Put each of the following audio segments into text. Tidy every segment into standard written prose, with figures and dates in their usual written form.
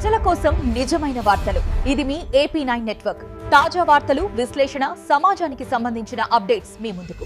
ప్రజల కోసం నిజమైన వార్తలు. ఇది మీ AP9 నెట్వర్క్. తాజా వార్తలు, విశ్లేషణ, సమాజానికి సంబంధించిన అప్డేట్స్ మీ ముందుకు.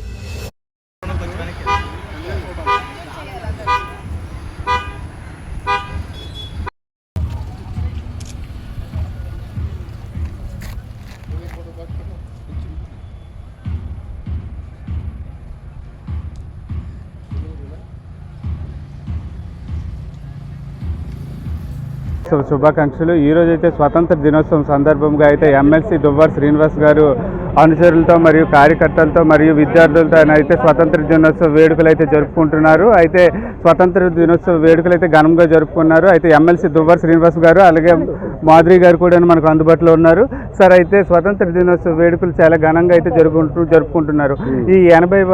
శుభాకాంక్షలు. ఈరోజు అయితే స్వాతంత్ర దినోత్సవం సందర్భంగా అయితే ఎమ్మెల్సీ దువ్వాడ శ్రీనివాస్ గారు అనుచరులతో మరియు కార్యకర్తలతో మరియు విద్యార్థులతో అయితే స్వాతంత్ర దినోత్సవ వేడుకలు అయితే జరుపుకుంటున్నారు. అయితే స్వాతంత్ర దినోత్సవ వేడుకలు అయితే ఘనంగా జరుపుకున్నారు. అయితే ఎమ్మెల్సీ దువ్వాడ శ్రీనివాస్ గారు అలాగే మాధురి గారు కూడా మనకు అందుబాటులో ఉన్నారు. సార్, అయితే స్వాతంత్ర దినోత్సవ వేడుకలు చాలా ఘనంగా అయితే జరుపుకుంటున్నారు. ఈ 80వ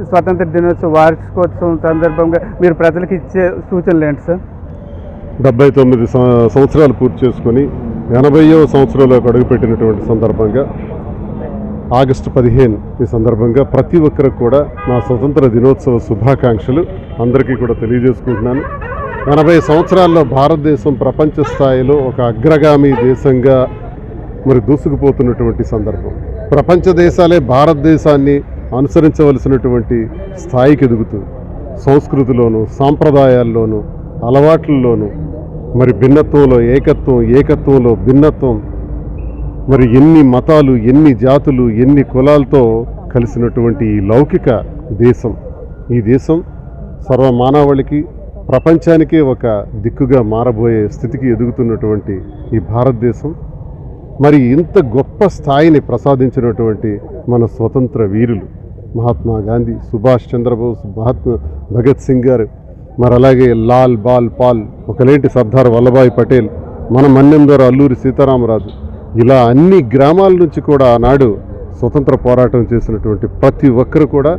స్వాతంత్ర దినోత్సవ వార్షికోత్సవం సందర్భంగా మీరు ప్రజలకు ఇచ్చే సూచనలు ఏంటి సార్? 79 సంవత్సరాలు పూర్తి చేసుకొని 80వ సంవత్సరంలోకి అడుగుపెట్టినటువంటి సందర్భంగా ఆగస్టు 15 ఈ సందర్భంగా ప్రతి ఒక్కరికి కూడా నా స్వతంత్ర దినోత్సవ శుభాకాంక్షలు అందరికీ కూడా తెలియజేసుకుంటున్నాను. 80 సంవత్సరాల్లో భారతదేశం ప్రపంచ స్థాయిలో ఒక అగ్రగామి దేశంగా మరి దూసుకుపోతున్నటువంటి సందర్భం. ప్రపంచ దేశాలే భారతదేశాన్ని అనుసరించవలసినటువంటి స్థాయికి ఎదుగుతుంది. సంస్కృతిలోను, సాంప్రదాయాల్లోనూ, అలవాట్లలోనూ మరి భిన్నత్వంలో ఏకత్వం, ఏకత్వంలో భిన్నత్వం, మరి ఎన్ని మతాలు, ఎన్ని జాతులు, ఎన్ని కులాలతో కలిసినటువంటి ఈ లౌకిక దేశం, ఈ దేశం సర్వమానవాళికి, ప్రపంచానికే ఒక దిక్కుగా మారబోయే స్థితికి ఎదుగుతున్నటువంటి ఈ భారతదేశం మరి ఇంత గొప్ప స్థాయిని ప్రసాదించినటువంటి మన స్వతంత్ర వీరులు మహాత్మా గాంధీ, సుభాష్ చంద్రబోస్, భగత్ సింగ్ గారు, మరి అలాగే లాల్ బాల్ పాల్, ఒకలేంటి సర్దార్ వల్లభాయ్ పటేల్, మన మన్యం ద్వారా అల్లూరి సీతారామరాజు, ఇలా అన్ని గ్రామాల నుంచి కూడా ఆనాడు స్వతంత్ర పోరాటం చేసినటువంటి ప్రతి ఒక్కరు కూడా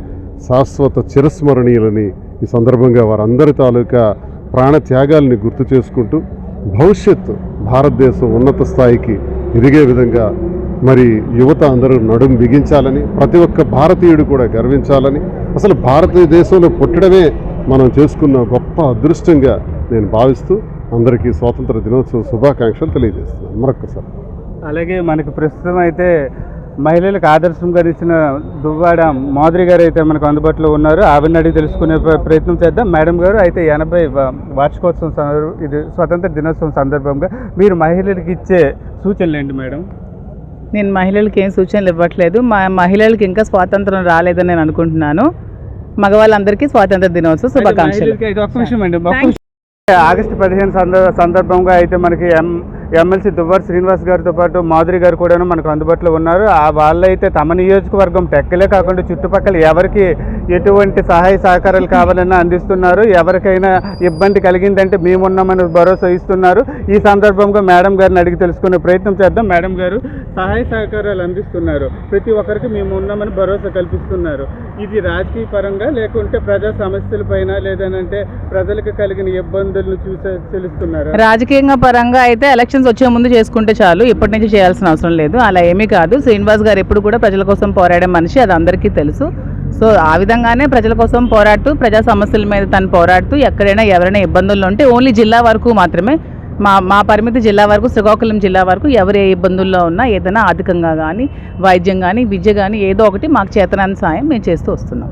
శాశ్వత చిరస్మరణీయులని ఈ సందర్భంగా వారందరి తాలూకా ప్రాణ త్యాగాల్ని గుర్తు చేసుకుంటూ భవిష్యత్తు భారతదేశం ఉన్నత స్థాయికి ఎదిగే విధంగా మరి యువత అందరూ నడుం బిగించాలని, ప్రతి ఒక్క భారతీయుడు కూడా గర్వించాలని, అసలు భారతదేశంలో పుట్టడమే మనం చేసుకున్న గొప్ప అదృష్టంగా నేను భావిస్తూ అందరికీ స్వాతంత్ర దినోత్సవ శుభాకాంక్షలు తెలియజేస్తున్నాను మరొకసారి. అలాగే మనకు ప్రస్తుతం అయితే మహిళలకు ఆదర్శంగా ఇచ్చిన దువ్వాడ మాధురి గారు అయితే మనకు అందుబాటులో ఉన్నారు. ఆవిడని అడిగి తెలుసుకునే ప్రయత్నం చేద్దాం. మేడం గారు, అయితే 80 వార్షికోత్సవం ఇది స్వాతంత్ర దినోత్సవం సందర్భంగా మీరు మహిళలకు ఇచ్చే సూచనలు ఏంటి మేడం? నేను మహిళలకు ఏం సూచనలు ఇవ్వట్లేదు. మహిళలకు ఇంకా స్వాతంత్రం రాలేదని నేను అనుకుంటున్నాను. మగవాళ్ళందరికీ స్వాతంత్ర దినోత్సవ శుభాకాంక్షలు. ఆగస్టు 15 సందర్భంగా అయితే మనకి ఎమ్మెల్సీ దువ్వాడ శ్రీనివాస్ గారితో పాటు మాధురి గారు కూడా మనకు అందుబాటులో ఉన్నారు. వాళ్ళైతే తమ నియోజకవర్గం టెక్కలే కాకుండా చుట్టుపక్కల ఎవరికి ఎటువంటి సహాయ సహకారాలు కావాలన్నా అందిస్తున్నారు. ఎవరికైనా ఇబ్బంది కలిగిందంటే మేమున్నామని భరోసా ఇస్తున్నారు. ఈ సందర్భంగా మేడం గారిని అడిగి తెలుసుకునే ప్రయత్నం చేద్దాం. మేడం గారు, సహాయ సహకారాలు అందిస్తున్నారు, ప్రతి ఒక్కరికి మేము ఉన్నామని భరోసా కల్పిస్తున్నారు. ఇది రాజకీయ పరంగా లేకుంటే ప్రజా సమస్యలపైన లేదనంటే ప్రజలకు కలిగిన ఇబ్బందులను తెలుస్తున్నారు? రాజకీయంగా పరంగా అయితే ఎలక్షన్స్ వచ్చే ముందు చేసుకుంటే చాలు, ఇప్పటి నుంచి చేయాల్సిన అవసరం లేదు. అలా ఏమీ కాదు. శ్రీనివాస్ గారు ఎప్పుడు కూడా ప్రజల కోసం పోరాడే మనిషి, అది అందరికీ తెలుసు. సో ఆ విధంగానే ప్రజల కోసం పోరాడుతూ, ప్రజా సమస్యల మీద తను పోరాడుతూ, ఎక్కడైనా ఎవరైనా ఇబ్బందుల్లో ఉంటే ఓన్లీ జిల్లా వరకు మాత్రమే, మా పరిమితి జిల్లా వరకు, శ్రీకాకుళం జిల్లా వరకు ఎవరు ఏ ఇబ్బందుల్లో ఉన్నా ఏదైనా ఆర్థికంగా కానీ, వైద్యం కానీ, విద్య కానీ ఏదో ఒకటి మాకు చేతనాన్ని సాయం మేము చేస్తూ వస్తున్నాం.